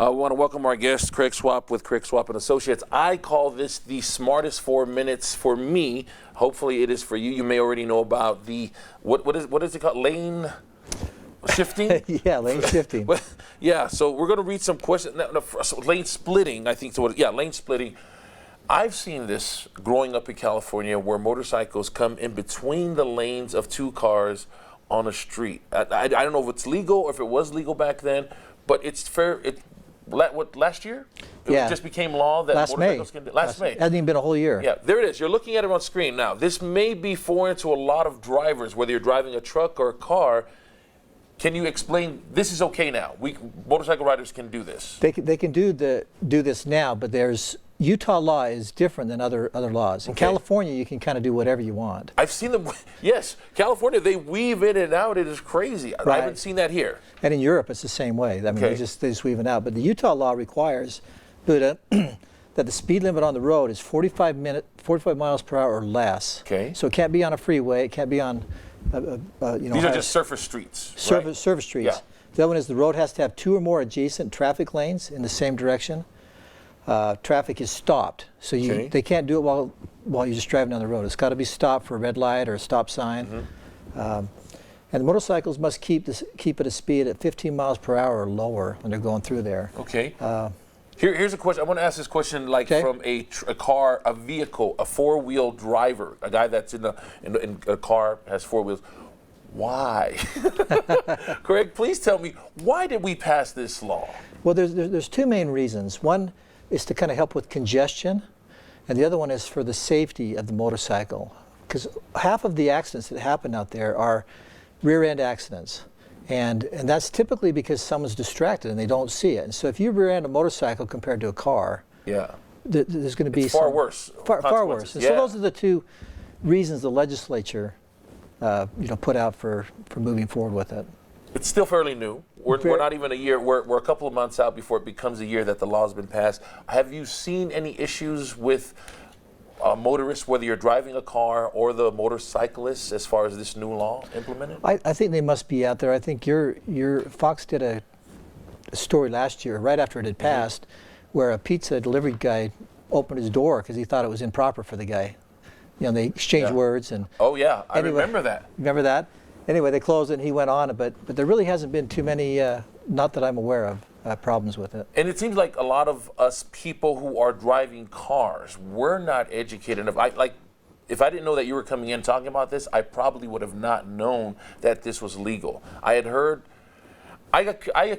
We want to welcome our guest, Craig Swap with Craig Swap and Associates. I call this the smartest 4 minutes for me. Hopefully it is for you. You may already know about the, what is it called? Lane shifting? Yeah, lane shifting. Yeah, so we're going to read some questions. So lane splitting, I think. Lane splitting. I've seen this growing up in California where motorcycles come in between the lanes of two cars on a street. I don't know if it's legal or if it was legal back then, but it's fair. Last year? Yeah. It just became law that motorcycles can do. Last May. Hasn't even been a whole year. Yeah, there it is. You're looking at it on screen now. This may be foreign to a lot of drivers, whether you're driving a truck or a car. Can you explain, this is okay now? Motorcycle riders can do this. They can do this now, but Utah law is different than other laws. In California, you can kind of do whatever you want. I've seen them, yes. California, they weave in and out. It is crazy. Right. I haven't seen that here. And in Europe, it's the same way. I mean, they just weave it out. But the Utah law requires, Buddha, that the speed limit on the road is 45 miles per hour or less. Okay. So it can't be on a freeway. It can't be on, These are just surface streets. Surface streets. Yeah. The other one is the road has to have 2 or more adjacent traffic lanes in the same direction. Traffic is stopped, so they can't do it while you're just driving down the road. It's got to be stopped for a red light or a stop sign. And the motorcycles must keep at a speed at 15 miles per hour or lower when they're going through there. Okay. Here's a question. I want to ask this question from a car, a vehicle, a four-wheel driver, a guy that's in a car, has 4 wheels. Why? Craig, please tell me, why did we pass this law? Well, there's 2 main reasons. One is to kind of help with congestion, and the other one is for the safety of the motorcycle. Because half of the accidents that happen out there are rear-end accidents. And that's typically because someone's distracted and they don't see it. And so if you rear-end a motorcycle compared to a car, there's going to be far worse. Far worse. And so those are the 2 reasons the legislature put out for moving forward with it. It's still fairly new. We're not even a year. We're a couple of months out before it becomes a year that the law has been passed. Have you seen any issues with motorists, whether you're driving a car or the motorcyclists, as far as this new law implemented? I think they must be out there. I think your Fox did a story last year, right after it had passed, where a pizza delivery guy opened his door because he thought it was improper for the guy. You know, they exchanged words and. Oh yeah, I remember that. Remember that? Anyway, they closed it and he went on, but there really hasn't been too many, not that I'm aware of, problems with it. And it seems like a lot of us people who are driving cars, we're not educated enough. If I didn't know that you were coming in talking about this, I probably would have not known that this was legal. I had heard, I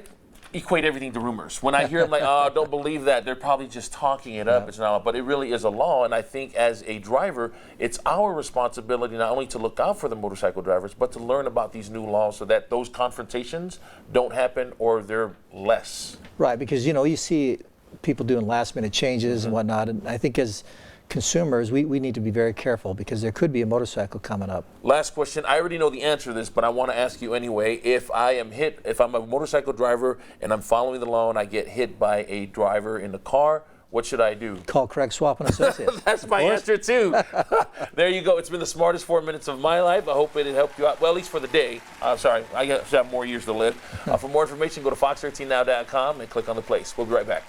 equate everything to rumors. When I hear them like, oh, don't believe that, they're probably just talking it up. It's not, but it really is a law. And I think as a driver, it's our responsibility not only to look out for the motorcycle drivers, but to learn about these new laws so that those confrontations don't happen or they're less. Right, because you see people doing last-minute changes and whatnot, and I think as consumers, we need to be very careful because there could be a motorcycle coming up. Last question. I already know the answer to this, but I want to ask you anyway. If I'm a motorcycle driver and I'm following the law and I get hit by a driver in the car, what should I do? Call Craig Swap and Associates. That's my answer too. There you go. It's been the smartest 4 minutes of my life. I hope it helped you out. Well, at least for the day. Sorry, I have more years to live. For more information, go to fox13now.com and click on the place. We'll be right back.